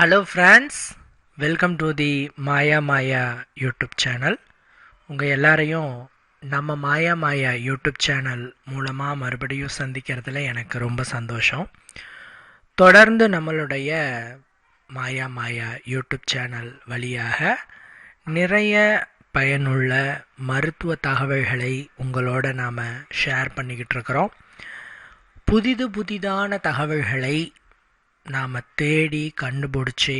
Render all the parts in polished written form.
Hello friends, welcome to the Maya YouTube channel. உங்கள் எல்லாரையும் நம்ம மாயா யூடியூப் சேனல் மூலமாக மறுபடியும் சந்திக்கிறதுல எனக்கு ரொம்ப சந்தோஷம். தொடர்ந்து நம்மளுடைய மாயா யூடியூப் சேனல் வழியாக நிறைய பயனுள்ள மருத்துவ தகவல்களை உங்களோட நாம் ஷேர் பண்ணிக்கிட்டு இருக்கிறோம். புதிதான தகவல்களை நாம் தேடி கண்டுபிடிச்சி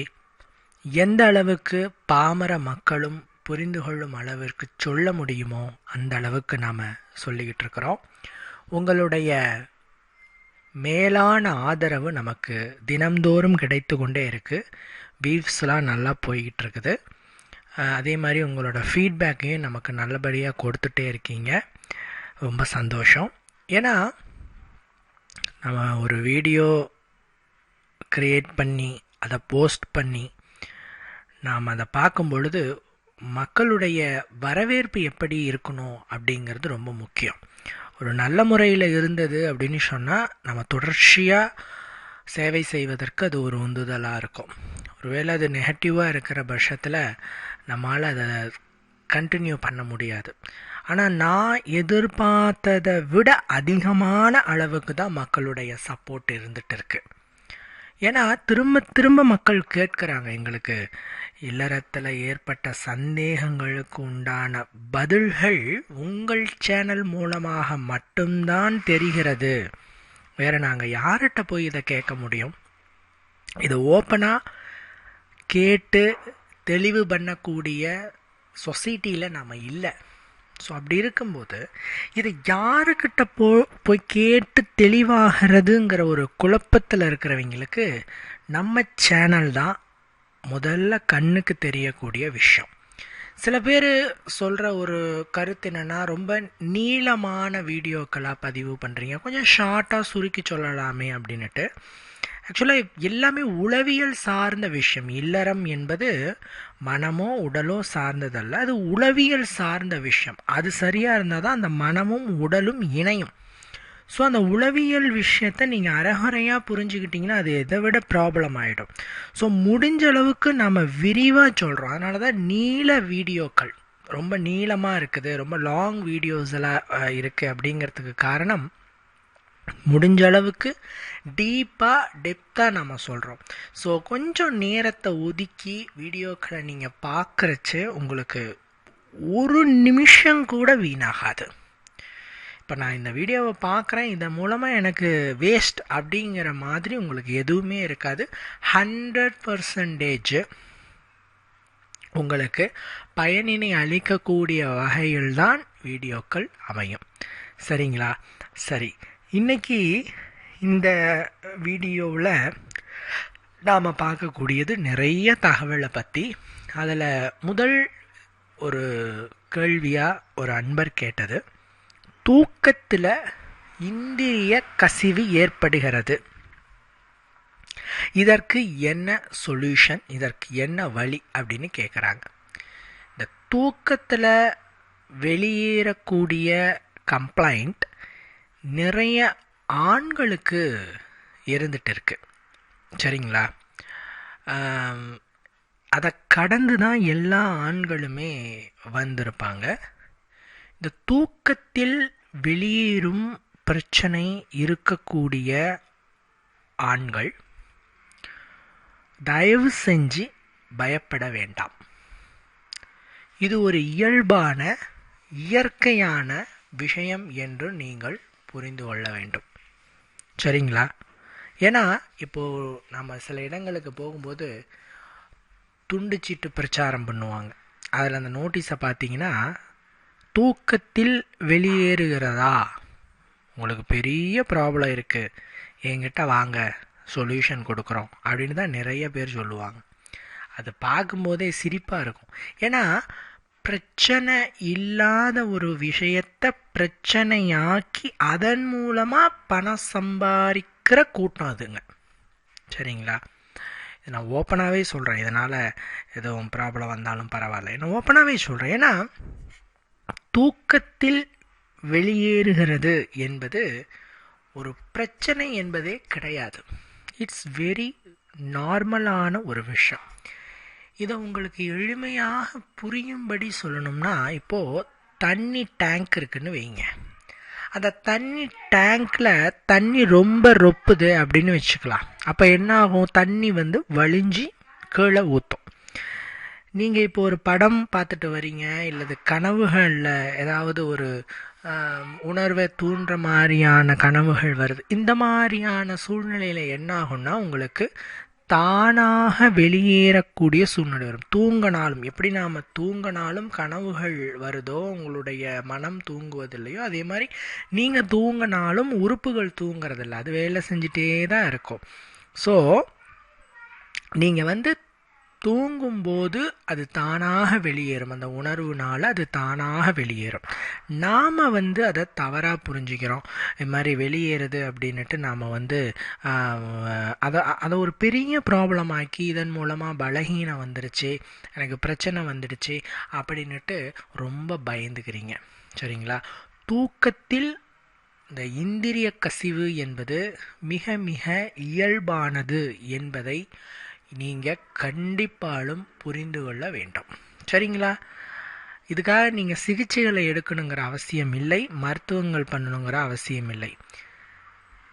எந்த அளவுக்கு பாமர மக்களும் புரிந்து கொள்ளும் அளவிற்கு சொல்ல முடியுமோ அந்த அளவுக்கு நாம் சொல்லிக்கிட்டு இருக்கிறோம். உங்களுடைய மேலான ஆதரவு நமக்கு தினம்தோறும் கிடைத்து கொண்டே இருக்குது. வியூஸ்லாம் நல்லா போய்கிட்டு இருக்குது. அதே மாதிரி உங்களோட ஃபீட்பேக்கையும் நமக்கு நல்லபடியாக கொடுத்துட்டே இருக்கீங்க. ரொம்ப சந்தோஷம். ஏன்னா நம்ம ஒரு வீடியோ க்ரியேட் பண்ணி அதை போஸ்ட் பண்ணி நாம் அதை பார்க்கும் பொழுது மக்களுடைய வரவேற்பு எப்படி இருக்கணும் அப்படிங்கிறது ரொம்ப முக்கியம். ஒரு நல்ல முறையில் இருந்தது அப்படின்னு சொன்னால் நம்ம தொடர்ச்சியாக சேவை செய்வதற்கு அது ஒரு உந்துதலாக இருக்கும். ஒருவேளை அது நெகட்டிவாக இருக்கிற பட்சத்தில் நம்மளால் அதை கண்டினியூ பண்ண முடியாது. ஆனால் நான் எதிர்பார்த்ததை விட அதிகமான அளவுக்கு தான் மக்களுடைய சப்போர்ட் இருந்துகிட்டு இருக்கு. ஏன்னா திரும்ப மக்கள் கேட்குறாங்க, எங்களுக்கு இல்லறத்தில் ஏற்பட்ட சந்தேகங்களுக்கு உண்டான பதில்கள் உங்கள் சேனல் மூலமாக மட்டும்தான் தெரிகிறது. வேறு நாங்கள் யார்கிட்ட போய் இதை கேட்க முடியும்? இதை ஓப்பனாக கேட்டு தெளிவு பண்ணக்கூடிய சொசைட்டியில் நாம் இல்லை. ஸோ அப்படி இருக்கும்போது இதை யாருக்கிட்ட போய் கேட்டு தெளிவாகிறதுங்கிற ஒரு குழப்பத்தில் இருக்கிறவங்களுக்கு நம்ம சேனல் தான் முதல்ல கண்ணுக்கு தெரியக்கூடிய விஷயம். சில பேர் சொல்கிற ஒரு கருத்து என்னென்னா, ரொம்ப நீளமான வீடியோக்களாக பதிவு பண்ணுறீங்க, கொஞ்சம் ஷார்ட்டாக சுருக்கி சொல்லலாமே அப்படின்ட்டு. ஆக்சுவலாக எல்லாமே உளவியல் சார்ந்த விஷயம். இல்லறம் என்பது மனமோ உடலோ சார்ந்ததல்ல, அது உளவியல் சார்ந்த விஷயம். அது சரியாக இருந்தால் தான் அந்த மனமும் உடலும் இணையும். ஸோ அந்த உளவியல் விஷயத்தை நீங்கள் அரைகுறையாக புரிஞ்சுக்கிட்டிங்கன்னா அது எதை விட ப்ராப்ளம் ஆகிடும். ஸோ முடிஞ்ச அளவுக்கு நம்ம விரிவாக சொல்கிறோம். அதனால தான் நீள வீடியோக்கள் ரொம்ப நீளமாக இருக்குது, ரொம்ப லாங் வீடியோஸ் எல்லாம் இருக்குது. அப்படிங்கிறதுக்கு காரணம் முடிஞ்ச அளவுக்கு டெப்த்தாக நம்ம சொல்கிறோம். ஸோ கொஞ்சம் நேரத்தை ஒதுக்கி வீடியோக்களை நீங்கள் பார்க்குறச்சு உங்களுக்கு ஒரு நிமிஷம் கூட வீணாகாது. இப்போ நான் இந்த வீடியோவை பார்க்குறேன், இதன் மூலமாக எனக்கு வேஸ்ட் அப்படிங்கிற மாதிரி உங்களுக்கு எதுவுமே இருக்காது. 100% உங்களுக்கு பயனினை அளிக்கக்கூடிய வகையில்தான் வீடியோக்கள் அமையும். சரிங்களா? சரி, இன்னைக்கு இந்த வீடியோவில் நாம் பார்க்கக்கூடியது நிறைய தகவலை பற்றி. அதில் முதல் ஒரு கேள்வியாக ஒரு அன்பர் கேட்டது, தூக்கத்தில் இந்திரிய கசிவு ஏற்படுகிறது, இதற்கு என்ன சொல்யூஷன், இதற்கு என்ன வழி அப்படின்னு கேட்குறாங்க. இந்த தூக்கத்தில் வெளியேறக்கூடிய கம்ப்ளைண்ட் நிறைய ஆண்களுக்கு இருந்துட்டு இருக்கு. சரிங்களா? அதை கடந்து தான் எல்லா ஆண்களுமே வந்திருப்பாங்க. இந்த தூக்கத்தில் வெளியேறும் பிரச்சனை இருக்கக்கூடிய ஆண்கள் தயவு செஞ்சு பயப்பட வேண்டாம். இது ஒரு இயல்பான இயற்கையான விஷயம் என்று நீங்கள் புரிந்து கொள்ள வேண்டும். சரிங்களா? ஏன்னா இப்போது நம்ம சில இடங்களுக்கு போகும்போது துண்டுச்சீட்டு பிரச்சாரம் பண்ணுவாங்க. அதில் அந்த நோட்டீஸை பார்த்தீங்கன்னா, தூக்கத்தில் வெளியேறுகிறதா, உங்களுக்கு பெரிய ப்ராப்ளம் இருக்குது, என்கிட்ட வாங்க சொல்யூஷன் கொடுக்குறோம் அப்படின்னு தான் நிறைய பேர் சொல்லுவாங்க. அது பார்க்கும்போதே சிரிப்பாக இருக்கும். ஏன்னா பிரச்சனை இல்லாத ஒரு விஷயத்தை பிரச்சனையாக்கி அதன் மூலமாக பணம் சம்பாதிக்கிற கூட்டம் அதுங்க. சரிங்களா? இதை நான் ஓப்பனாகவே சொல்கிறேன். இதனால் எதுவும் ப்ராப்ளம் வந்தாலும் பரவாயில்ல, நான் ஓப்பனாகவே சொல்கிறேன். ஏன்னா தூக்கத்தில் வெளியேறுகிறது என்பது ஒரு பிரச்சனை என்பதே கிடையாது. இட்ஸ் வெரி நார்மலான ஒரு விஷயம். இதை உங்களுக்கு எளிமையாக புரியும்படி சொல்லணும்னா, இப்போது தண்ணி டேங்க் இருக்குன்னு வைங்க. அந்த தண்ணி டேங்க்கில் தண்ணி ரொம்ப ரொப்புது அப்படின்னு வச்சுக்கலாம். அப்போ என்ன ஆகும்? தண்ணி வந்து வழிஞ்சி கீழே ஊற்றும். நீங்கள் இப்போ ஒரு படம் பார்த்துட்டு வரீங்க, இல்லது கனவுகளில் ஏதாவது ஒரு உணர்வை தூண்டுற மாதிரியான கனவுகள் வருது. இந்த மாதிரியான சூழ்நிலையில் என்ன ஆகும்னா, உங்களுக்கு தானாக வெளியேறக்கூடிய சூழ்நிலை வரும். தூங்கினாலும், எப்படி நாம் தூங்கினாலும் கனவுகள் வருதோ, உங்களுடைய மனம் தூங்குவதில்லையோ, அதே மாதிரி நீங்கள் தூங்கினாலும் உறுப்புகள் தூங்குறதில்ல, அது வேலை செஞ்சிட்டே தான் இருக்கும். ஸோ நீங்கள் வந்து தூங்கும்போது அது தானாக வெளியேறும். அந்த உணர்வுனால் அது தானாக வெளியேறும். நாம் வந்து அதை தவறாக புரிஞ்சுக்கிறோம். இது மாதிரி வெளியேறுது அப்படின்ட்டு நாம் வந்து அதை ஒரு பெரிய ப்ராப்ளம் ஆக்கி, இதன் மூலமாக பலகீனம் வந்துடுச்சு, எனக்கு பிரச்சனை வந்துடுச்சு அப்படின்ட்டு ரொம்ப பயந்துக்கிறீங்க. சரிங்களா? தூக்கத்தில் இந்த இந்திரிய கசிவு என்பது மிக மிக இயல்பானது என்பதை நீங்கள் கண்டிப்பாலும் புரிந்து கொள்ள வேண்டும். சரிங்களா? இதுக்காக நீங்கள் சிகிச்சைகளை எடுக்கணுங்கிற அவசியம் இல்லை, மருத்துவங்கள் பண்ணணுங்கிற அவசியம் இல்லை.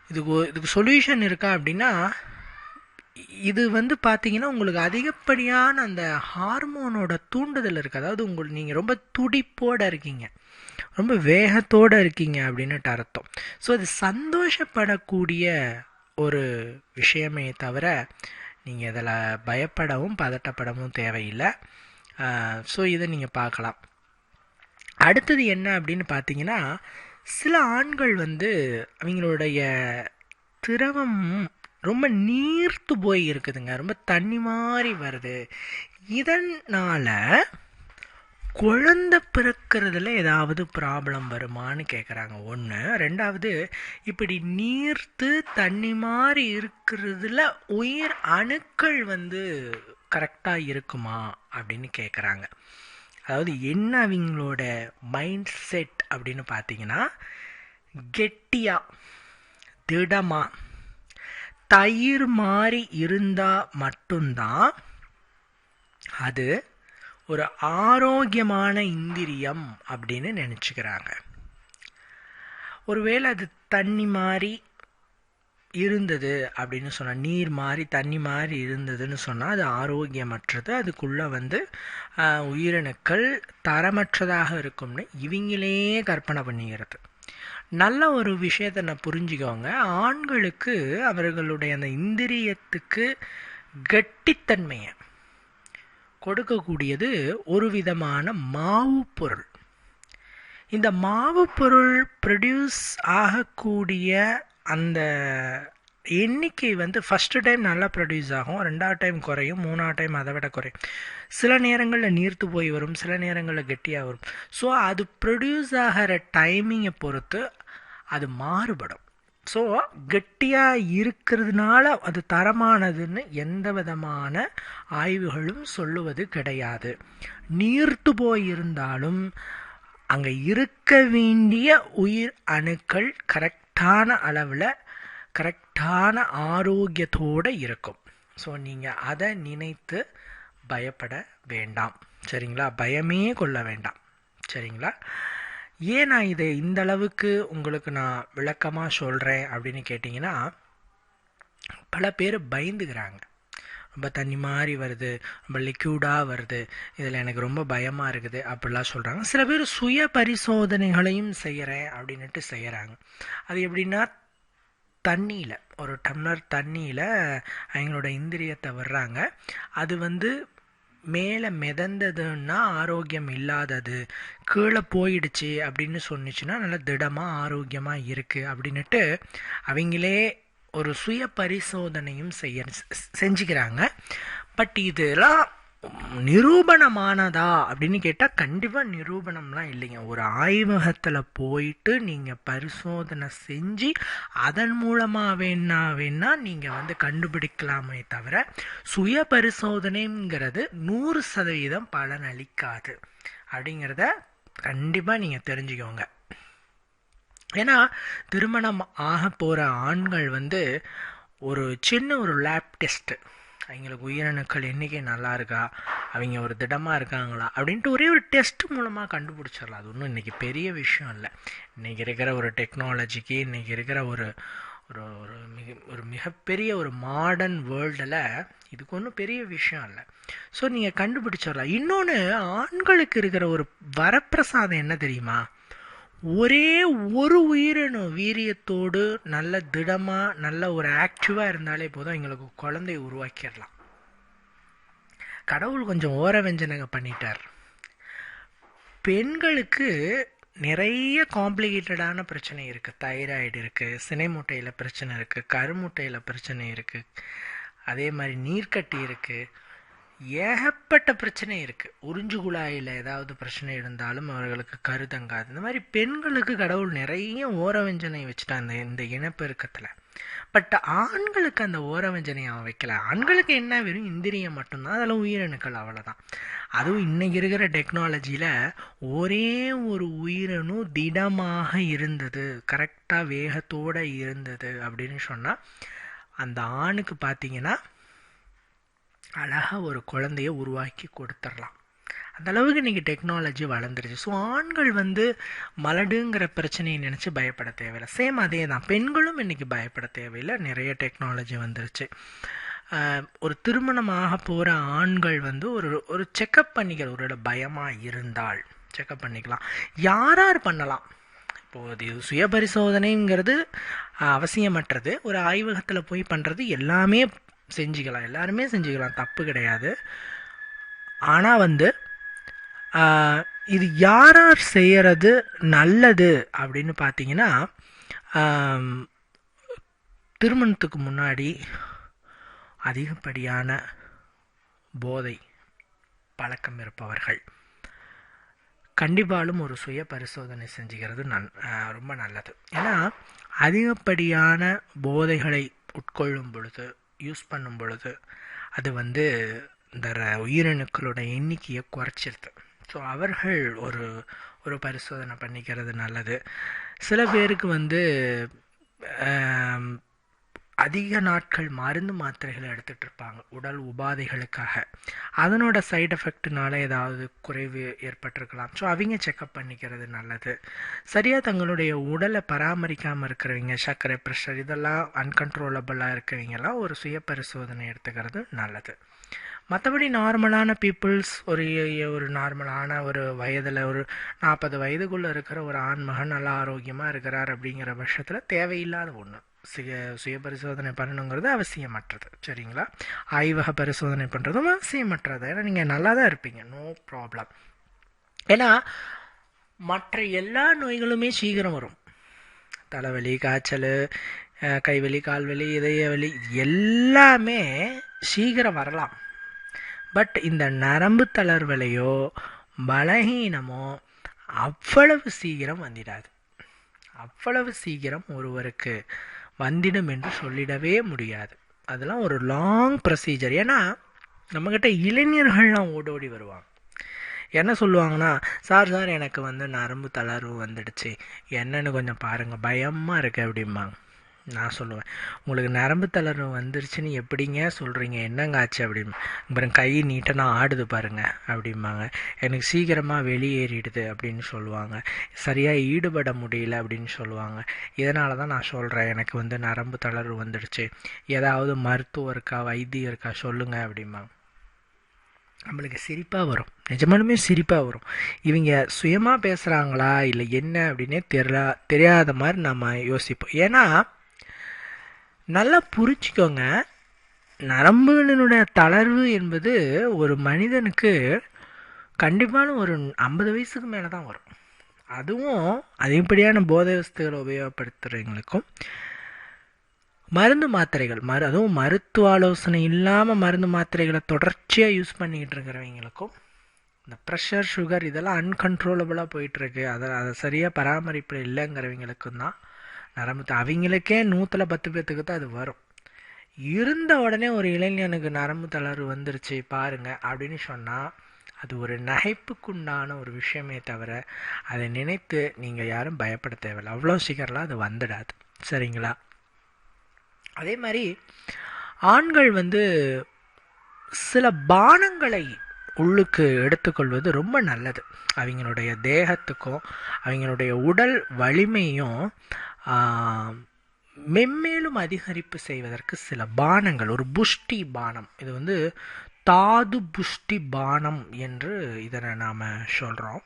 இதுக்கு சொல்யூஷன் இருக்கா அப்படின்னா, இது வந்து பார்த்தீங்கன்னா உங்களுக்கு அதிகப்படியான அந்த ஹார்மோனோட தூண்டுதல் இருக்குது. அதாவது நீங்கள் ரொம்ப துடிப்போடு இருக்கீங்க, ரொம்ப வேகத்தோடு இருக்கீங்க அப்படின்னுட்டு அர்த்தம். ஸோ அது சந்தோஷப்படக்கூடிய ஒரு விஷயமே தவிர நீங்கள் இதில் பயப்படவும் பதட்டப்படவும் தேவையில்லை. ஸோ இதை நீங்கள் பார்க்கலாம். அடுத்தது என்ன அப்படின்னு பார்த்தீங்கன்னா, சில ஆண்கள் வந்து அவங்களுடைய திரவம் ரொம்ப நீர்த்து போய் இருக்குதுங்க, ரொம்ப தண்ணி மாதிரி வருது. இதனால் குழந்தை பிறக்கிறதுல ஏதாவது ப்ராப்ளம் வருமானு கேட்குறாங்க. ஒன்று. ரெண்டாவது, இப்படி நீர்த்து தண்ணி மாதிரி இருக்கிறதுல உயிர் அணுக்கள் வந்து கரெக்டாக இருக்குமா அப்படின்னு கேட்குறாங்க. அதாவது என்ன அவங்களோட மைண்ட் செட் அப்படின்னு பார்த்தீங்கன்னா, கெட்டியாக திடமாக தயிர் மாதிரி இருந்தால் மட்டும்தான் அது ஒரு ஆரோக்கியமான இந்திரியம் அப்படின்னு நினச்சிக்கிறாங்க. ஒருவேளை அது தண்ணி மாதிரி இருந்தது அப்படின்னு சொன்னால், நீர் மாதிரி தண்ணி மாதிரி இருந்ததுன்னு சொன்னால் அது ஆரோக்கியமற்றது, அதுக்குள்ளே வந்து உயிரணுக்கள் தரமற்றதாக இருக்கும்னு இவங்களே கற்பனை பண்ணிக்கிறது. நல்ல ஒரு விஷயத்தை நான் புரிஞ்சுக்கோங்க. ஆண்களுக்கு அவர்களுடைய அந்த இந்திரியத்துக்கு கெட்டித்தன்மையை கொடுக்கக்கூடியது ஒரு விதமான மாவு பொருள். இந்த மாவு பொருள் ப்ரொடியூஸ் ஆகக்கூடிய அந்த எண்ணிக்கை வந்து ஃபஸ்ட்டு டைம் நல்லா ப்ரொடியூஸ் ஆகும், ரெண்டாவது டைம் குறையும், மூணாவது டைம் அதை விட குறையும். சில நேரங்களில் நீர்த்து போய் வரும், சில நேரங்களில் கெட்டியாக வரும். ஸோ அது ப்ரொடியூஸ் ஆகிற டைமிங்கை பொறுத்து அது மாறுபடும். ஸோ கெட்டியாக இருக்கிறதுனால அது தரமானதுன்னு எந்த விதமான ஆய்வுகளும் சொல்லுவது கிடையாது. நீர்த்து போயிருந்தாலும் அங்கே இருக்க வேண்டிய உயிர் அணுக்கள் கரெக்டான அளவில் கரெக்டான ஆரோக்கியத்தோடு இருக்கும். ஸோ நீங்கள் அதை நினைத்து பயப்பட வேண்டாம். சரிங்களா? பயமே கொள்ள வேண்டாம். சரிங்களா? ஏன் நான் இதை இந்த அளவுக்கு உங்களுக்கு நான் விளக்கமாக சொல்கிறேன் அப்படின்னு கேட்டிங்கன்னா, பல பேர் பயந்துக்கிறாங்க. ரொம்ப தண்ணி மாதிரி வருது, ரொம்ப லிக்யூடாக வருது, இதில் எனக்கு ரொம்ப பயமாக இருக்குது அப்படிலாம் சொல்கிறாங்க. சில பேர் சுய பரிசோதனைகளையும் செய்கிறேன் அப்படின்ட்டு செய்கிறாங்க. அது எப்படின்னா, தண்ணியில் ஒரு டம்ளர் தண்ணியில் அவங்களோட இந்திரியத்தை வர்றாங்க. அது வந்து மேலே மிதந்ததுன்னா ஆரோக்கியம் இல்லாதது, கீழே போயிடுச்சு அப்படின்னு சொன்னிச்சுன்னா நல்லா திடமாக ஆரோக்கியமாக இருக்குது அப்படின்ட்டு அவங்களே ஒரு சுய பரிசோதனையும் செஞ்சுக்கிறாங்க. பட் இதெல்லாம் நிரூபணமானதா அப்படின்னு கேட்டால் கண்டிப்பாக நிரூபணம்லாம் இல்லைங்க. ஒரு ஆய்வகத்தில் போயிட்டு நீங்கள் பரிசோதனை செஞ்சு அதன் மூலமாக வேணா நீங்கள் வந்து கண்டுபிடிக்கலாமே தவிர சுய பரிசோதனைங்கிறது 100% பலன் அளிக்காது அப்படிங்கிறத கண்டிப்பாக நீங்கள் தெரிஞ்சுக்கோங்க. ஏன்னா திருமணம் ஆக போகிற ஆண்கள் வந்து ஒரு சின்ன ஒரு லேப் டெஸ்ட்டு அவங்களுக்கு உயிரணுக்கள் எண்ணிக்கை நல்லா இருக்கா, அவங்க ஒரு திடமாக இருக்காங்களா அப்படின்ட்டு ஒரே ஒரு டெஸ்ட் மூலமாக கண்டுபிடிச்சிடலாம். அது ஒன்றும் இன்றைக்கி பெரிய விஷயம் இல்லை. இன்றைக்கி இருக்கிற ஒரு டெக்னாலஜிக்கு, இன்றைக்கி இருக்கிற ஒரு ஒரு ஒரு மிகப்பெரிய ஒரு மாடர்ன் வேர்ல்டில் இதுக்கு ஒன்றும் பெரிய விஷயம் இல்லை. ஸோ நீங்கள் கண்டுபிடிச்சிடலாம். இன்னொன்று, ஆண்களுக்கு இருக்கிற ஒரு வரப்பிரசாதம் என்ன தெரியுமா? ஒரே ஒரு உயிரணு வீரியத்தோடு நல்ல திடமாக நல்ல ஒரு ஆக்டிவாக இருந்தாலே போதும், எங்களுக்கு குழந்தைய உருவாக்கிடலாம். கடவுள் கொஞ்சம் ஓர வெஞ்சனங்க பண்ணிட்டார். பெண்களுக்கு நிறைய காம்ப்ளிகேட்டடான பிரச்சனை இருக்குது. தைராய்டு இருக்குது, சினை முட்டையில் பிரச்சனை இருக்குது, கருமுட்டையில் பிரச்சனை இருக்குது, அதே மாதிரி நீர்க்கட்டி இருக்குது, ஏகப்பட்ட பிரச்சனை இருக்குது. உறிஞ்சு குழாயில் ஏதாவது பிரச்சனை இருந்தாலும் அவர்களுக்கு கருதங்காது. இந்த மாதிரி பெண்களுக்கு கடவுள் நிறைய ஓரவஞ்சனை வச்சுட்டான் இந்த இனப்பெருக்கத்தில். பட் ஆண்களுக்கு அந்த ஓரவஞ்சனை அவன் வைக்கல. ஆண்களுக்கு என்ன, வெறும் இந்திரியம் மட்டும்தான், அதில் உயிரணுக்கள் அவ்வளோதான். அதுவும் இன்னைக்கு இருக்கிற டெக்னாலஜியில் ஒரே ஒரு உயிரணு திடமாக இருந்தது, கரெக்டாக வேகத்தோடு இருந்தது அப்படின்னு சொன்னால் அந்த ஆணுக்கு பார்த்தீங்கன்னா அழகாக ஒரு குழந்தைய உருவாக்கி கொடுத்துடலாம். அந்தளவுக்கு இன்றைக்கி டெக்னாலஜி வளர்ந்துருச்சு. ஸோ ஆண்கள் மலடுங்கிற பிரச்சனையை நினச்சி பயப்பட தேவையில்லை. சேம் அதே தான், பெண்களும் இன்றைக்கி பயப்பட தேவையில்லை. நிறைய டெக்னாலஜி வந்துருச்சு. ஒரு திருமணமாக போகிற ஆண்கள் ஒரு ஒரு செக்கப் பண்ணிக்கிற, ஒரு பயமாக இருந்தால் செக்கப் பண்ணிக்கலாம். யார் பண்ணலாம். இப்போது இது சுய பரிசோதனைங்கிறது அவசியமற்றது. ஒரு ஆய்வகத்தில் போய் பண்ணுறது எல்லாமே செஞ்சுக்கலாம், எல்லாருமே செஞ்சுக்கலாம், தப்பு கிடையாது. ஆனால் இது யார் செய்கிறது நல்லது அப்படின்னு பார்த்தீங்கன்னா, திருமணத்துக்கு முன்னாடி அதிகப்படியான போதை பழக்கம் இருப்பவர்கள் கண்டிப்பாலும் ஒரு சுய பரிசோதனை செஞ்சுக்கிறது ரொம்ப நல்லது. ஏன்னா அதிகப்படியான போதைகளை உட்கொள்ளும் பொழுது, யூஸ் பண்ணும் பொழுது அது இந்த உயிரணுக்களோட எண்ணிக்கையை குறைச்சிருது. ஸோ அவர்கள் ஒரு பரிசோதனை பண்ணிக்கிறது நல்லது. சில பேருக்கு அதிக நாட்கள் மருந்து மாத்திரைகளை எடுத்துகிட்டு இருப்பாங்க உடல் உபாதைகளுக்காக. அதனோட சைடு எஃபெக்ட்னால ஏதாவது குறைவு ஏற்பட்டிருக்கலாம். ஸோ அவங்க செக்கப் பண்ணிக்கிறது நல்லது. சரியாக தங்களுடைய உடலை பராமரிக்காமல் இருக்கிறவங்க, சர்க்கரை, ப்ரெஷர் இதெல்லாம் அன்கண்ட்ரோலபிளாக இருக்கிறவங்கெல்லாம் ஒரு சுய பரிசோதனை எடுத்துக்கிறது நல்லது. மற்றபடி நார்மலான பீப்புள்ஸ், ஒரு நார்மலான ஒரு வயதில் ஒரு 40 வயதுக்குள்ளே இருக்கிற ஒரு ஆண்மகன் நல்லா ஆரோக்கியமாக இருக்கிறார் அப்படிங்கிற பட்சத்தில் தேவையில்லாத ஒன்று சுய பரிசோதனை பண்ணணுங்கிறது அவசியமற்றது. சரிங்களா? ஆய்வக பரிசோதனை பண்ணுறதும் அவசியமற்றது. ஏன்னா நீங்கள் நல்லா தான் இருப்பீங்க, நோ ப்ராப்ளம். ஏன்னா மற்ற எல்லா நோய்களுமே சீக்கிரம் வரும். தலைவலி, காய்ச்சல், கைவலி, கால்வலி, இதய வலி எல்லாமே சீக்கிரம் வரலாம். பட் இந்த நரம்பு தளர்வலையோ பலகீனமோ அவ்வளவு சீக்கிரம் வந்துடாது. அவ்வளவு சீக்கிரம் ஒருவருக்கு வந்திடும் என்று சொல்லிடவே முடியாது. அதெல்லாம் ஒரு லாங் ப்ரொசீஜர். ஏன்னா நம்மக்கிட்ட இளைஞர்கள்லாம் ஓடோடி வருவாங்க. என்ன சொல்லுவாங்கன்னா, சார் எனக்கு நரம்பு தளர்வு வந்துடுச்சு, என்னன்னு கொஞ்சம் பாருங்கள், பயமாக இருக்குது அப்படிம்பாங்க. நான் சொல்லுவேன், உங்களுக்கு நரம்பு தளர்வு வந்துருச்சுன்னு எப்படிங்க சொல்கிறீங்க, என்னங்க ஆச்சு அப்படின்னு. அப்புறம் கை நீட்டனா ஆடுது பாருங்க அப்படிம்பாங்க. எனக்கு சீக்கிரமாக வெளியேறிடுது அப்படின்னு சொல்லுவாங்க. சரியாக ஈடுபட முடியல அப்படின்னு சொல்லுவாங்க. இதனால தான் நான் சொல்கிறேன், எனக்கு நரம்பு தளர்வு வந்துடுச்சு, ஏதாவது மருத்துவம் இருக்கா, வைத்தியம் இருக்கா சொல்லுங்கள் அப்படிம்பாங்க. நம்மளுக்கு சிரிப்பாக வரும், நிஜமாலுமே சிரிப்பாக வரும். இவங்க சுயமாக பேசுகிறாங்களா இல்லை என்ன அப்படின்னே தெரியாத மாதிரி நம்ம யோசிப்போம். ஏன்னா நல்லா புரிஞ்சுக்கோங்க, நரம்புகளினுடைய தளர்வு என்பது ஒரு மனிதனுக்கு கண்டிப்பான ஒரு 50 வயசுக்கு மேலே தான் வரும். அதுவும் அதிகப்படியான போதை வஸ்துகளை உபயோகப்படுத்துகிறவங்களுக்கும் மருந்து மாத்திரைகள் அதுவும் மருத்துவ ஆலோசனை இல்லாமல் மருந்து மாத்திரைகளை தொடர்ச்சியாக யூஸ் பண்ணிக்கிட்டு இருக்கிறவங்களுக்கும் இந்த ப்ரெஷர், சுகர் இதெல்லாம் அன்கண்ட்ரோலபிளாக போயிட்டுருக்கு, அதை சரியாக பராமரிப்பு இல்லைங்கிறவங்களுக்கும் தான் நரம்பு. அவங்களுக்கே 110 பேர்த்துக்கு தான் அது வரும். இருந்த உடனே ஒரு இளைஞனுக்கு நரம்பு தளர்வு வந்துருச்சு பாருங்க அப்படின்னு சொன்னால் அது ஒரு நகைப்புக்குண்டான ஒரு விஷயமே தவிர அதை நினைத்து நீங்கள் யாரும் பயப்பட தேவையில்லை. அவ்வளோ சீக்கிரம்லாம் அது வந்துடாது. சரிங்களா? அதே மாதிரி ஆண்கள் சில பானங்களை உள்ளுக்கு எடுத்துக்கொள்வது ரொம்ப நல்லது. அவங்களுடைய தேகத்துக்கும் அவங்களுடைய உடல் வலிமையும் மென்மேலும் அதிகரிப்பு செய்வதற்கு சில பானங்கள், ஒரு புஷ்டி பானம், இது வந்து தாது புஷ்டி பானம் என்று இதனை நாம் சொல்கிறோம்.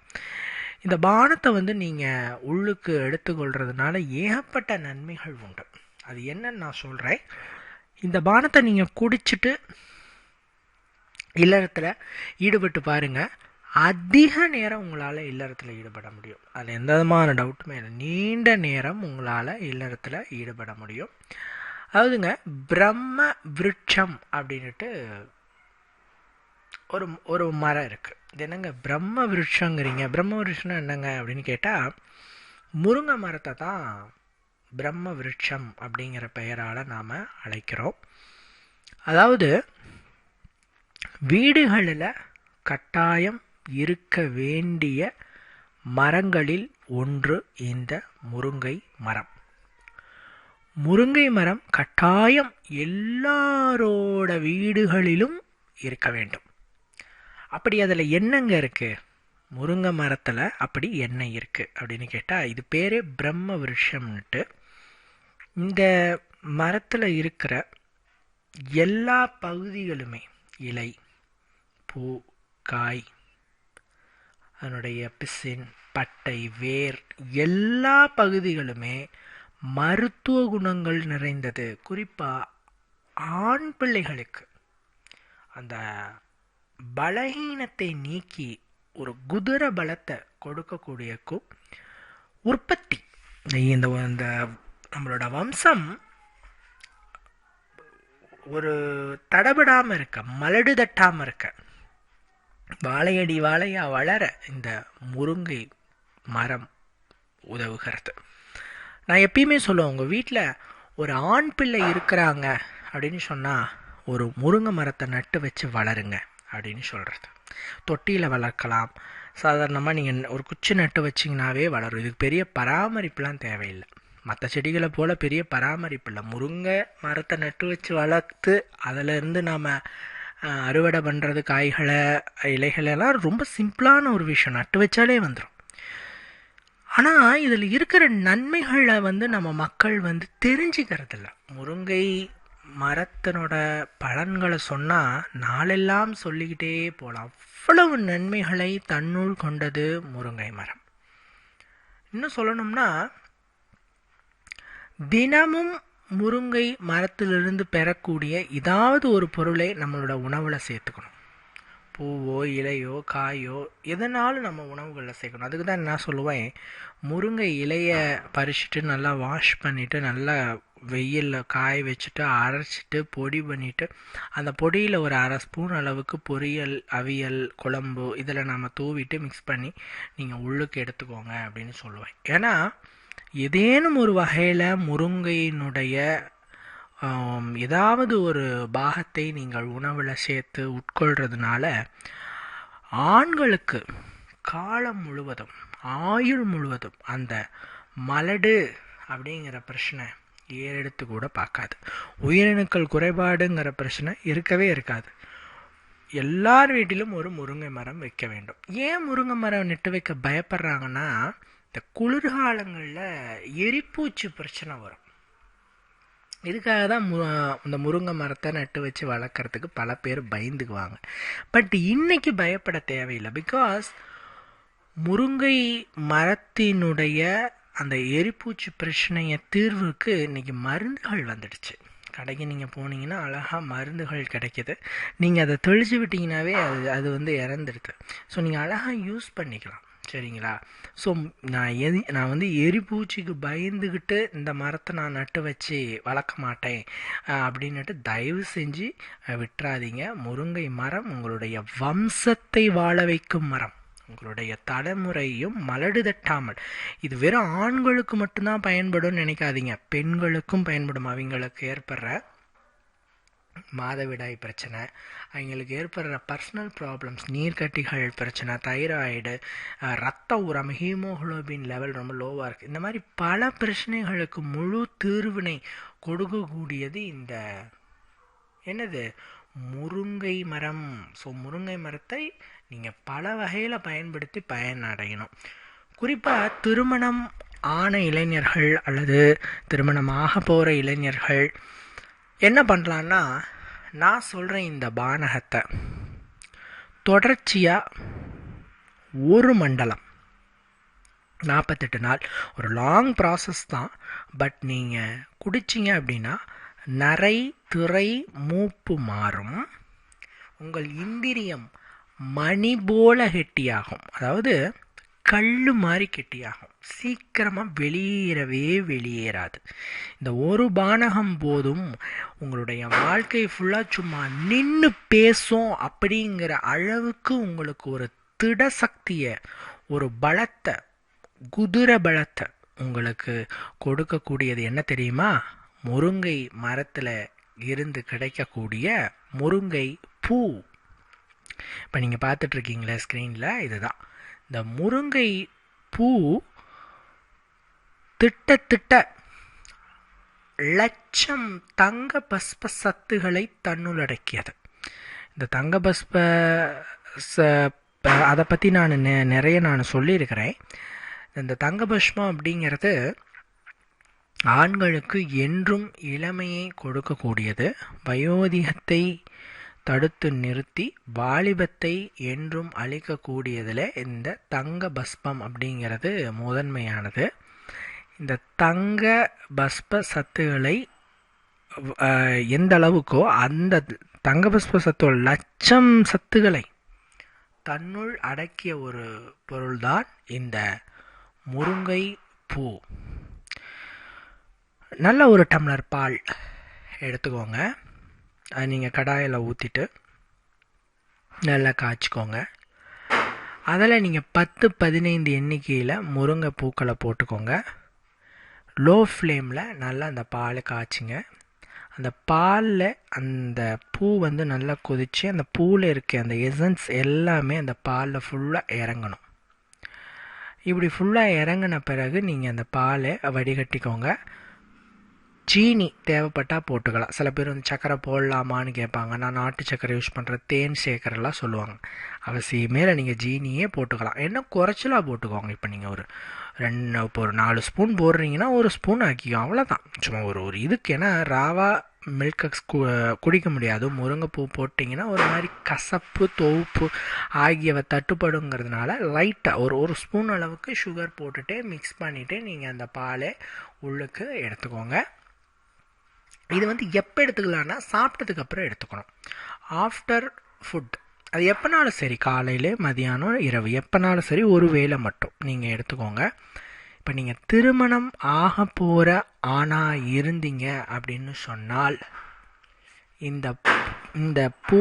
இந்த பானத்தை வந்து நீங்கள் உள்ளுக்கு எடுத்துக்கொள்கிறதுனால ஏகப்பட்ட நன்மைகள் உண்டு. அது என்னன்னு நான் சொல்கிறேன். இந்த பானத்தை நீங்கள் குடிச்சிட்டு இல்லறத்தில் ஈடுபட்டு பாருங்கள். அதிக நேரம் உங்களால் இல்லறத்தில் ஈடுபட முடியும். அதில் எந்த விதமான டவுட்டுமே இல்லை. நீண்ட நேரம் உங்களால் இல்லறத்தில் ஈடுபட முடியும். அதாவதுங்க, பிரம்ம விருட்சம் அப்படின்ட்டு ஒரு மரம் இருக்குது. இது என்னங்க பிரம்ம விருட்சங்கிறீங்க? பிரம்ம விருட்சம்னா என்னங்க அப்படின்னு கேட்டால், முருங்கை மரத்தை தான் பிரம்ம விருட்சம் அப்படிங்கிற பெயரால் நாம் அழைக்கிறோம். அதாவது வீடுகளில் கட்டாயம் இருக்க வேண்டிய மரங்களில் ஒன்று இந்த முருங்கை மரம். முருங்கை மரம் கட்டாயம் எல்லாரோட வீடுகளிலும் இருக்க வேண்டும். அப்படி அதில் என்னங்க இருக்குது? முருங்கை மரத்தில் அப்படி என்ன இருக்குது அப்படின்னு கேட்டால், இது பேரே பிரம்ம விருட்சம்னுட்டு. இந்த மரத்தில் இருக்கிற எல்லா பகுதிகளுமே, இலை, பூ, காய், அதனுடைய பிசின், பட்டை, வேர், எல்லா பகுதிகளுமே மருத்துவ குணங்கள் நிறைந்தது. குறிப்பாக ஆண் பிள்ளைகளுக்கு அந்த பலகீனத்தை நீக்கி ஒரு குதிர பலத்தை கொடுக்கக்கூடியக்கும் உற்பத்தி. இந்த நம்மளோட வம்சம் ஒரு தடபடாமல் இருக்க, மலடு தட்டாமல் இருக்க, வாழையடி வாழையா வளர இந்த முருங்கை மரம் உதவுகிறது. நான் எப்பயுமே சொல்லுவேன், உங்கள் வீட்டில் ஒரு ஆண் பிள்ளை இருக்கிறாங்க அப்படின்னு சொன்னால் ஒரு முருங்கை மரத்தை நட்டு வச்சு வளருங்க அப்படின்னு சொல்கிறது. தொட்டியில் வளர்க்கலாம். சாதாரணமாக நீங்கள் ஒரு குச்சி நட்டு வச்சிங்கனாவே வளரும். இதுக்கு பெரிய பராமரிப்புலாம் தேவையில்லை. மற்ற செடிகளை போல் பெரிய பராமரிப்பு இல்லை. முருங்கை மரத்தை நட்டு வச்சு வளர்த்து அதிலேருந்து நாம் அறுவடை பண்ணுறது, காய்களை, இலைகளெல்லாம் ரொம்ப சிம்பிளான ஒரு விஷயம். நட்டு வச்சாலே வந்துடும். ஆனால் இதில் இருக்கிற நன்மைகளை வந்து நம்ம மக்கள் வந்து தெரிஞ்சுக்கிறதில்ல. முருங்கை மரத்தினோட பலன்களை சொன்னால் நாளெல்லாம் சொல்லிக்கிட்டே போகலாம். அவ்வளவு நன்மைகளை தன்னுள் கொண்டது முருங்கை மரம். இன்னும் சொல்லணும்னா, தினமும் முருங்கை மரத்திலிருந்து பெறக்கூடிய ஏதாவது ஒரு பொருளை நம்மளோட உணவில் சேர்த்துக்கணும். பூவோ, இலையோ, காயோ, எதனாலும் நம்ம உணவுகளில் சேர்க்கணும். அதுக்கு தான் நான் சொல்லுவேன், முருங்கை இலையை பறிச்சுட்டு நல்லா வாஷ் பண்ணிவிட்டு நல்லா வெயிலில் காய வச்சுட்டு அரைச்சிட்டு பொடி பண்ணிவிட்டு அந்த பொடியில் ஒரு 1/2 ஸ்பூன் அளவுக்கு பொரியல், அவியல், குழம்பு இதில் நம்ம தூவிட்டு மிக்ஸ் பண்ணி நீங்கள் உள்ளுக்கு எடுத்துக்கோங்க அப்படின்னு சொல்லுவேன். ஏன்னா ஏதேனும் ஒரு வகையில் முருங்கையினுடைய ஏதாவது ஒரு பாகத்தை நீங்கள் உணவில் சேர்த்து உட்கொள்கிறதுனால ஆண்களுக்கு காலம் முழுவதும், ஆயுள் முழுவதும் அந்த மலடு அப்படிங்கிற பிரச்சனை ஏறெடுத்து கூட பார்க்காது. உயிரணுக்கள் குறைபாடுங்கிற பிரச்சனை இருக்கவே இருக்காது. எல்லார் வீட்டிலும் ஒரு முருங்கை மரம் வைக்க வேண்டும். ஏன் முருங்கை மரம் நட்டு வைக்க பயப்படுறாங்கன்னா, இந்த குளிர்காலங்களில் எரிப்பூச்சி பிரச்சனை வரும். இதுக்காக தான் இந்த முருங்கை மரத்தை நட்டு வச்சு வளர்க்குறதுக்கு பல பேர் பயந்துக்குவாங்க. பட் இன்னைக்கு பயப்பட தேவையில்லை. பிகாஸ் முருங்கை மரத்தினுடைய அந்த எரிப்பூச்சி பிரச்சனையை தீர்வுக்கு இன்றைக்கி மருந்துகள் வந்துடுச்சு. கடைக்கு நீங்கள் போனீங்கன்னா அழகாக மருந்துகள் கிடைக்கிது. நீங்கள் அதை தெளிச்சு விட்டிங்கனாவே அது வந்து இறந்துடுது. ஸோ நீங்கள் அழகாக யூஸ் பண்ணிக்கலாம். சரிங்களா? ஸோ நான் வந்து எரிப்பூச்சிக்கு பயந்துக்கிட்டு இந்த மரத்தை நான் நட்டு வச்சு வளர்க்க மாட்டேன் அப்படின்னுட்டு தயவு செஞ்சு விட்டுறாதீங்க. முருங்கை மரம் உங்களுடைய வம்சத்தை வாழ வைக்கும் மரம். உங்களுடைய தலைமுறையும் மலடு தட்டாமல். இது வெறும் ஆண்களுக்கு மட்டும்தான் பயன்படும் நினைக்காதீங்க. பெண்களுக்கும் பயன்படும். அவங்களுக்கு ஏற்படுற மாதவிடாய் பிரச்சனை, அவங்களுக்கு ஏற்படுற பர்சனல் ப்ராப்ளம்ஸ், நீர்க்கட்டிகள் பிரச்சனை, தைராய்டு, ரத்த உரம், ஹீமோகுளோபின் லெவல் ரொம்ப லோவாக இருக்குது, இந்த மாதிரி பல பிரச்சனைகளுக்கு முழு தீர்வினை கொடுக்கக்கூடியது இந்த முருங்கை மரம். ஸோ முருங்கை மரத்தை நீங்கள் பல வகையில் பயன்படுத்தி பயனடையணும். குறிப்பாக திருமணம் ஆன இளைஞர்கள் அல்லது திருமணமாக போகிற இளைஞர்கள் என்ன பண்ணலான்னா, நான் சொல்கிறேன் இந்த பானகத்தை தொடர்ச்சியாக ஒரு மண்டலம் 48 நாள், ஒரு லாங் ப்ராசஸ் தான். பட் நீங்கள் குடிச்சிங்க அப்படின்னா நரை திரை மூப்பு மாறும். உங்கள் இந்திரியம் மணி போல கெட்டியாகும், அதாவது கல் மாதிரி கெட்டியாகும். சீக்கிரமாக வெளியேறாது. இந்த ஒரு பானகம் போதும் உங்களுடைய வாழ்க்கை ஃபுல்லாக சும்மா நின்று பேசும் அப்படிங்கிற அளவுக்கு உங்களுக்கு ஒரு திட சக்தியை, ஒரு பலத்தை, குதிரை பலத்தை உங்களுக்கு கொடுக்கக்கூடியது என்ன தெரியுமா? முருங்கை மரத்தில் இருந்து கிடைக்கக்கூடிய முருங்கை பூ. இப்போ நீங்கள் பார்த்துட்ருக்கீங்களே ஸ்க்ரீனில், இதுதான் இந்த முருங்கை பூ. திட்ட லட்சம் தங்க பஸ்ப சத்துக்களை தன்னுள்ளடக்கியது. இந்த தங்க பஸ்ப அதை பற்றி நான் நிறைய சொல்லியிருக்கிறேன். இந்த தங்க பஸ்பம் அப்படிங்கிறது ஆண்களுக்கு என்றும் இளமையை கொடுக்கக்கூடியது. வயோதிகத்தை தடுத்து நிறுத்தி வாலிபத்தை என்றும் அளிக்கக்கூடியதில் இந்த தங்க பஸ்பம் அப்படிங்கிறது முதன்மையானது. இந்த தங்க பஸ்ப சத்துக்களை எந்த அளவுக்கோ அந்த தங்க பஸ்ப சத்து லட்சம் சத்துக்களை தன்னுள் அடக்கிய ஒரு பொருள்தான் இந்த முருங்கை பூ. நல்ல ஒரு டம்ளர் பால் எடுத்துக்கோங்க. அது நீங்கள் கடாயில் ஊற்றிட்டு நல்லா காய்ச்சிக்கோங்க. அதில் நீங்கள் 10-15 எண்ணிக்கையில் முருங்கை பூக்களை போட்டுக்கோங்க. லோ ஃப்ளேமில் நல்லா அந்த பாலை காய்ச்சிங்க. அந்த பாலில் அந்த பூ நல்லா கொதித்து அந்த பூவில் இருக்க அந்த எசன்ஸ் எல்லாமே அந்த பாலில் ஃபுல்லாக இறங்கணும். இப்படி ஃபுல்லாக இறங்கின பிறகு நீங்கள் அந்த பாலை வடிகட்டிக்கோங்க. சீனி தேவைப்பட்டால் போட்டுக்கலாம். சில பேர் சர்க்கரை போடலாமான்னு கேட்பாங்க. நான் நாட்டு சர்க்கரை யூஸ் பண்ணுற, தேன் சேர்க்கறலாம் சொல்லுவாங்க. அவசியமே இல்லை, நீங்கள் ஜீனியே போட்டுக்கலாம். என்ன குறைச்சலாக போட்டுக்கோங்க. இப்போ நீங்கள் ஒரு 4 ஸ்பூன் போடுறீங்கன்னா 1 ஸ்பூன் ஆக்கிக்கோ, அவ்வளோதான். சும்மா ஒரு இதுக்கு. ஏன்னா ராவா மில்க் குடிக்க முடியாது. முருங்கைப்பூ போட்டிங்கன்னா ஒரு மாதிரி கசப்பு தொவுப்பு ஆகியவை தட்டுப்படுங்கிறதுனால லைட்டாக ஒரு ஸ்பூன் அளவுக்கு சுகர் போட்டுட்டு மிக்ஸ் பண்ணிவிட்டு நீங்கள் அந்த பாலை உள்ளுக்கு எடுத்துக்கோங்க. இது எப்போ எடுத்துக்கலான்னா சாப்பிட்டதுக்கு அப்புறம் எடுத்துக்கணும். ஆஃப்டர் ஃபுட் அது எப்போனாலும் சரி, காலையில் மதியானம் இரவு எப்போனாலும் சரி, ஒரு வேளை மட்டும் நீங்கள் எடுத்துக்கோங்க. இப்போ நீங்கள் திருமணம் ஆக போகிற ஆணாக இருந்தீங்க அப்படின்னு சொன்னால் இந்த பூ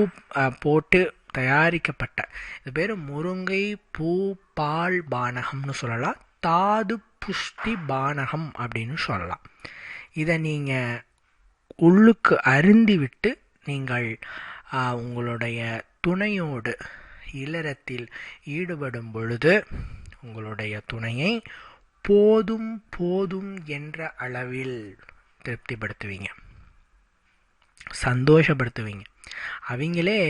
போட்டு தயாரிக்கப்பட்ட இது பேர் முருங்கை பூ பால் பானகம்னு சொல்லலாம். தாது புஷ்டி பானகம் அப்படின்னு சொல்லலாம். இதை நீங்கள் உள்ளுக்கு அருந்தி விட்டு நீங்கள் உங்களுடைய துணையோடு இல்லறத்தில் ஈடுபடும் பொழுது உங்களுடைய துணையை போதும் போதும் என்ற அளவில் திருப்திப்படுத்துவீங்க, சந்தோஷப்படுத்துவீங்க. அவங்களே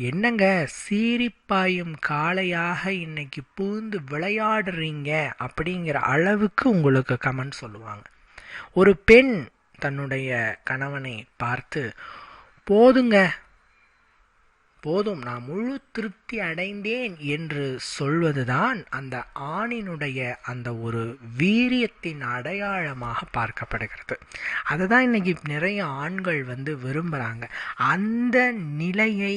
என்னங்க சீரிப்பாயும் காளையாக இன்னைக்கு பூந்து விளையாடுறீங்க அப்படிங்கிற அளவுக்கு உங்களுக்கு கமெண்ட் சொல்லுவாங்க. ஒரு பெண் தன்னுடைய கணவனை பார்த்து போதுங்க, போதும், நான் முழு திருப்தி அடைந்தேன் என்று சொல்வதுதான் அந்த ஆணினுடைய அந்த ஒரு வீரியத்தின் அடையாளமாக பார்க்கப்படுகிறது. அதை தான் இன்னைக்கு நிறைய ஆண்கள் விரும்புகிறாங்க. அந்த நிலையை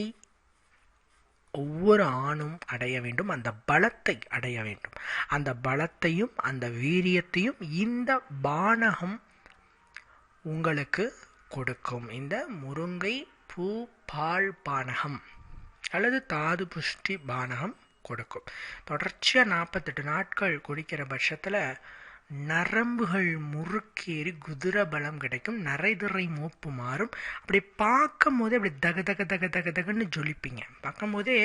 ஒவ்வொரு ஆணும் அடைய வேண்டும், அந்த பலத்தை அடைய வேண்டும். அந்த பலத்தையும் அந்த வீரியத்தையும் இந்த பானகம் உங்களுக்கு கொடுக்கும். இந்த முருங்கை பூ பால் பானகம் அல்லது தாது புஷ்டி பானகம் கொடுக்கும். தொடர்ச்சியாக 48 நாட்கள் குடிக்கிற பட்சத்தில் நரம்புகள் முறுக்கேறி குதிரை பலம் கிடைக்கும், நரைதிரை மூப்பு மாறும். அப்படி பார்க்கும் போதே அப்படி தக தக தக தக தகன்னு ஜொலிப்பீங்க. பார்க்கும் போதே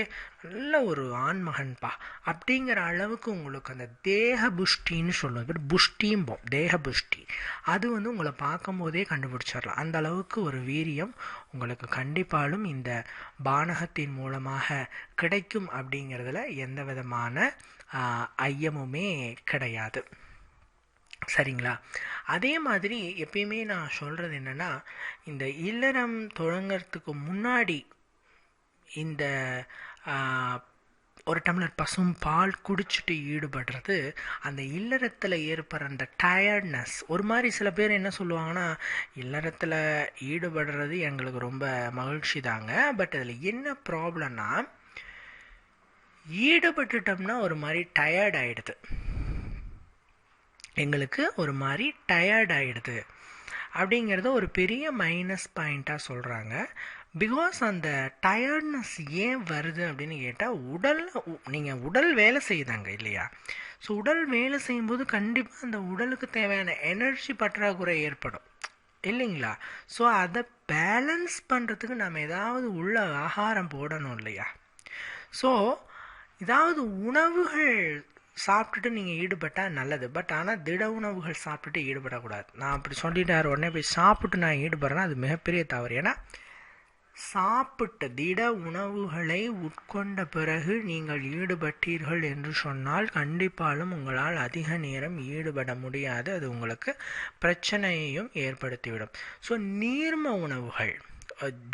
நல்ல ஒரு ஆண்மகன்பா அப்படிங்கிற அளவுக்கு உங்களுக்கு அந்த தேக புஷ்டின்னு சொல்லுவோம். இப்படி புஷ்டியும்போம், தேக புஷ்டி. அது வந்து உங்களை பார்க்கும் போதே கண்டுபிடிச்சிடலாம். அந்த அளவுக்கு ஒரு வீரியம் உங்களுக்கு கண்டிப்பாலும் இந்த பானகத்தின் மூலமாக கிடைக்கும் அப்படிங்கிறதுல எந்த விதமான ஐயமுமே கிடையாது. சரிங்களா? அதே மாதிரி எப்பயுமே நான் சொல்கிறது என்னென்னா, இந்த இல்லறம் தொடங்கிறதுக்கு முன்னாடி இந்த ஒரு டம்ளர் பசும் பால் குடிச்சிட்டு ஈடுபடுறது அந்த இல்லறத்தில் ஏற்படுற அந்த டயர்ட்னஸ். ஒரு மாதிரி சில பேர் என்ன சொல்லுவாங்கன்னா, இல்லறத்தில் ஈடுபடுறது எங்களுக்கு ரொம்ப மகிழ்ச்சி தாங்க, பட் அதில் என்ன ப்ராப்ளம்னா ஈடுபட்டுட்டோம்னா ஒரு மாதிரி டயர்ட் ஆகிடுது, எங்களுக்கு ஒரு மாதிரி டயர்ட் ஆகிடுது அப்படிங்கிறத ஒரு பெரிய மைனஸ் பாயிண்ட்டாக சொல்கிறாங்க. பிகாஸ் அந்த டயர்ட்னஸ் ஏன் வருது அப்படின்னு கேட்டால், நீங்கள் உடல் வேலை செய்யுதாங்க இல்லையா? ஸோ உடல் வேலை செய்யும்போது கண்டிப்பாக அந்த உடலுக்கு தேவையான எனர்ஜி பற்றாக்குறை ஏற்படும் இல்லைங்களா? ஸோ அதை பேலன்ஸ் பண்ணுறதுக்கு நம்ம ஏதாவது உள்ள ஆகாரம் போடணும் இல்லையா? ஸோ ஏதாவது உணவுகள் சாப்பிட்டுட்டு நீங்கள் ஈடுபட்டால் நல்லது. பட் ஆனால் திட உணவுகள் சாப்பிட்டுட்டு ஈடுபடக்கூடாது. நான் அப்படி சொல்லிட்டார் உடனே போய் சாப்பிட்டு நான் ஈடுபடுறேன்னா அது மிகப்பெரிய தவறு. ஏன்னா சாப்பிட்ட திட உணவுகளை உட்கொண்ட பிறகு நீங்கள் ஈடுபட்டீர்கள் என்று சொன்னால் கண்டிப்பாலும் உங்களால் அதிக நேரம் ஈடுபட முடியாது. அது உங்களுக்கு பிரச்சனையையும் ஏற்படுத்திவிடும். ஸோ நீர்ம உணவுகள்,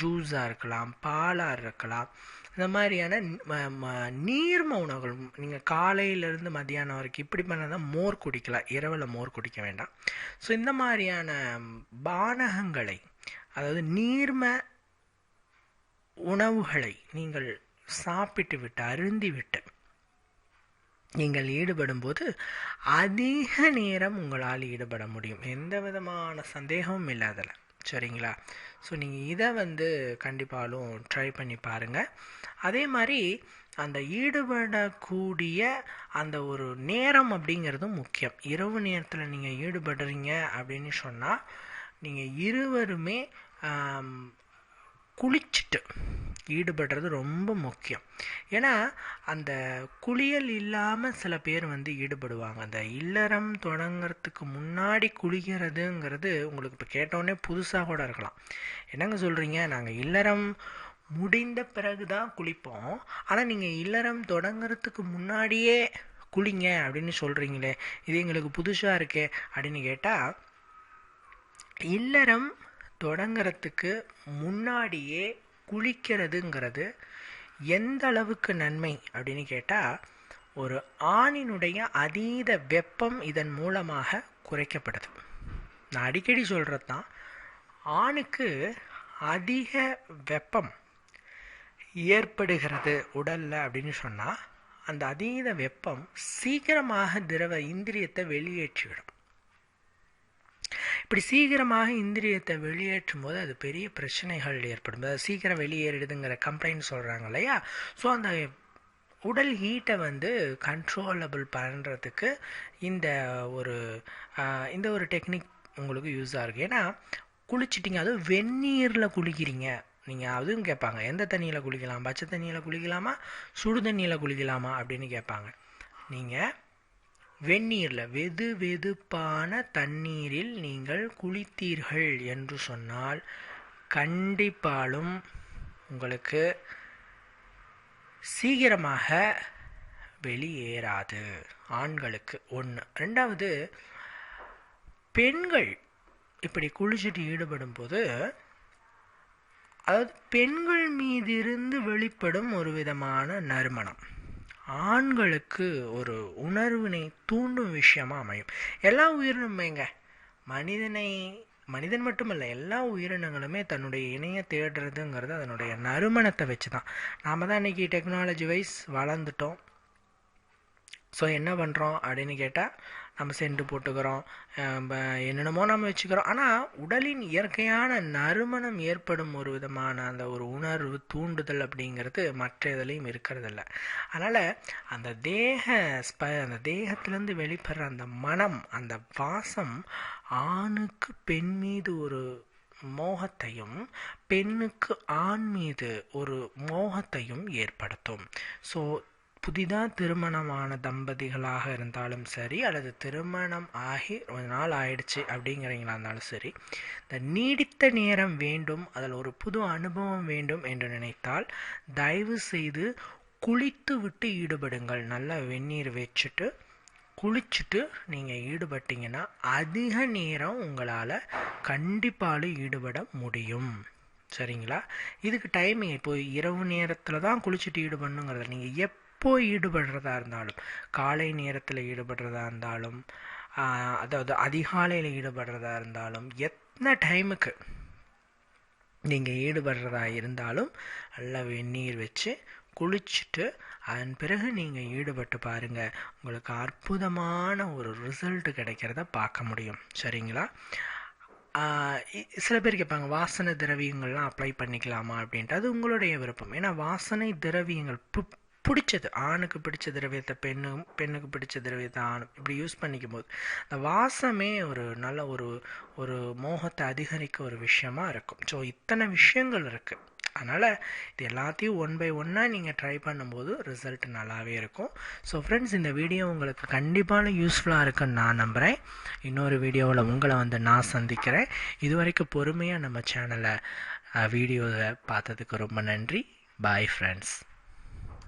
ஜூஸாக இருக்கலாம், பாலாக இருக்கலாம், இந்த மாதிரியான நீர்ம உணவுகள் நீங்கள் காலையிலேருந்து மத்தியானம் வரைக்கும் இப்படி பண்ணால் தான் மோர் குடிக்கலாம், இரவில் மோர் குடிக்க வேண்டாம். ஸோ இந்த மாதிரியான பானகங்களை, அதாவது நீர்ம உணவுகளை நீங்கள் சாப்பிட்டு விட்டு அருந்தி விட்டு நீங்கள் ஈடுபடும் போது அதிக நேரம் உங்களால் ஈடுபட முடியும், எந்த விதமான சந்தேகமும் இல்லாதல. சரிங்களா? ஸோ நீங்கள் இதை கண்டிப்பாலும் ட்ரை பண்ணி பாருங்கள். அதே மாதிரி அந்த ஈடுபடக்கூடிய அந்த ஒரு நேரம் அப்படிங்கிறதும் முக்கியம். இரவு நேரத்தில் நீங்கள் ஈடுபடுறீங்க அப்படின்னு சொன்னால் நீங்கள் இருவருமே குளிச்சுட்டு ஈடுபடுறது ரொம்ப முக்கியம். ஏன்னா அந்த குளியல் இல்லாமல் சில பேர் ஈடுபடுவாங்க. அந்த இல்லறம் தொடங்கிறதுக்கு முன்னாடி குளிக்கிறதுங்கிறது உங்களுக்கு இப்போ கேட்டோடனே புதுசாக கூட இருக்கலாம். என்னங்க சொல்கிறீங்க, நாங்கள் இல்லறம் முடிந்த பிறகு தான் குளிப்போம், ஆனால் நீங்கள் இல்லறம் தொடங்கிறதுக்கு முன்னாடியே குளிங்க அப்படின்னு சொல்கிறீங்களே, இது எங்களுக்கு புதுசாக இருக்கே அப்படின்னு கேட்டால், இல்லறம் தொடங்கிறதுக்கு முன்னாடியே குளிக்கிறதுங்கிறது எந்த அளவுக்கு நன்மை அப்படின்னு கேட்டால், ஒரு ஆணினுடைய அதீத வெப்பம் இதன் மூலமாக குறைக்கப்படுது. நான் அடிக்கடி சொல்கிறது தான், ஆணுக்கு அதிக வெப்பம் ஏற்படுகிறது உடலில் அப்படின்னு சொன்னால் அந்த அதீத வெப்பம் சீக்கிரமாக திரவ இந்திரியத்தை வெளியேற்றிவிடும். இப்படி சீக்கிரமாக இந்திரியத்தை வெளியேற்றும் போது அது பெரிய பிரச்சனைகள் ஏற்படும். சீக்கிரம் வெளியேறிடுதுங்கிற கம்ப்ளைண்ட் சொல்கிறாங்க இல்லையா? ஸோ அந்த உடல் ஹீட்டை கண்ட்ரோலபிள் பண்ணுறதுக்கு இந்த ஒரு டெக்னிக் உங்களுக்கு யூஸாக இருக்குது. ஏன்னா குளிச்சிட்டிங்க, அதுவும் வெந்நீரில் குளிக்கிறீங்க நீங்கள், அதுவும் கேட்பாங்க எந்த தண்ணியில் குளிக்கலாம், பச்சை தண்ணியில் குளிக்கலாமா, சுடு தண்ணியில் குளிக்கலாமா அப்படின்னு கேட்பாங்க. நீங்கள் வெந்நீரில் வெது வெதுப்பான தண்ணீரில் நீங்கள் குளித்தீர்கள் என்று சொன்னால் கண்டிப்பாலும் உங்களுக்கு சீக்கிரமாக வெளியேறாது ஆண்களுக்கு. ஒன்று. ரெண்டாவது, பெண்கள் இப்படி குளிச்சுட்டு ஈடுபடும் போது, அதாவது பெண்கள் மீதிருந்து வெளிப்படும் ஒரு விதமான நறுமணம் ஆண்களுக்கு ஒரு உணர்வினை தூண்டும் விஷயமா அமையும். எல்லா உயிரினமேங்க, மனிதன் மட்டுமல்ல, எல்லா உயிரினங்களுமே தன்னுடைய இணையை தேடுறதுங்கிறது அதனுடைய நறுமணத்தை வச்சு தான். நாம் தான் இன்றைக்கி டெக்னாலஜி வைஸ் வளர்ந்துட்டோம். ஸோ என்ன பண்ணுறோம் அப்படின்னு கேட்டால், நம்ம சென்ட் போட்டுக்கிறோம், என்னென்னமோ நம்ம வச்சுக்கிறோம். ஆனால் உடலின் இயற்கையான நறுமணம் ஏற்படும் ஒரு விதமான அந்த ஒரு உணர்வு தூண்டுதல் அப்படிங்கிறது மற்ற இதுலேயும் இருக்கிறதில்ல. அதனால் அந்த அந்த தேகத்திலேருந்து வெளிப்படுற அந்த மனம், அந்த வாசம் ஆணுக்கு பெண் மீது ஒரு மோகத்தையும் பெண்ணுக்கு ஆண் மீது ஒரு மோகத்தையும் ஏற்படுத்தும். ஸோ புதிதாக திருமணமான தம்பதிகளாக இருந்தாலும் சரி, அல்லது திருமணம் ஆகி கொஞ்ச நாள் ஆயிடுச்சு அப்படிங்கிறீங்களா இருந்தாலும் சரி, இந்த நீடித்த நேரம் வேண்டும், அதில் ஒரு புது அனுபவம் வேண்டும் என்று நினைத்தால் தயவு செய்து குளித்து விட்டு ஈடுபடுங்கள். நல்லா வெந்நீர் வச்சுட்டு குளிச்சுட்டு நீங்கள் ஈடுபட்டீங்கன்னா அதிக நேரம் உங்களால் கண்டிப்பாக ஈடுபட முடியும். சரிங்களா? இதுக்கு டைமிங் இப்போ இரவு நேரத்தில் தான் குளிச்சுட்டு ஈடுபடணுங்கிறத நீங்கள் எப்போ ஈடுபடுறதா இருந்தாலும், காலை நேரத்தில் ஈடுபடுறதா இருந்தாலும், அதாவது அதிகாலையில் ஈடுபடுறதா இருந்தாலும், எத்தனை டைமுக்கு நீங்கள் ஈடுபடுறதா இருந்தாலும் நல்லா வெந்நீர் வச்சு குளிச்சுட்டு அதன் பிறகு நீங்கள் ஈடுபட்டு பாருங்கள். உங்களுக்கு அற்புதமான ஒரு ரிசல்ட் கிடைக்கிறத பார்க்க முடியும். சரிங்களா? சில பேர் கேட்பாங்க, வாசனை திரவியங்கள்லாம் அப்ளை பண்ணிக்கலாமா அப்படின்ட்டு. அது உங்களுடைய விருப்பம். ஏன்னா வாசனை திரவியங்கள் பிடிச்சது, ஆணுக்கு பிடிச்ச திரவியத்தை பெண்ணுக்கு பிடிச்ச திரவியத்தை ஆணு இப்படி யூஸ் பண்ணிக்கும் போது அந்த வாசமே ஒரு நல்ல ஒரு மோகத்தை அதிகரிக்க ஒரு விஷயமா இருக்கும். ஸோ இத்தனை விஷயங்கள் இருக்குது. அதனால் இது எல்லாத்தையும் ஒன் பை ஒன்னாக நீங்கள் ட்ரை பண்ணும்போது ரிசல்ட் நல்லாவே இருக்கும். ஸோ ஃப்ரெண்ட்ஸ், இந்த வீடியோ உங்களுக்கு கண்டிப்பாக யூஸ்ஃபுல்லாக இருக்குன்னு நான் நம்புகிறேன். இன்னொரு வீடியோவில் உங்களை நான் சந்திக்கிறேன். இது வரைக்கும் பொறுமையாக நம்ம சேனலை வீடியோவை பார்த்ததுக்கு ரொம்ப நன்றி. Bye friends.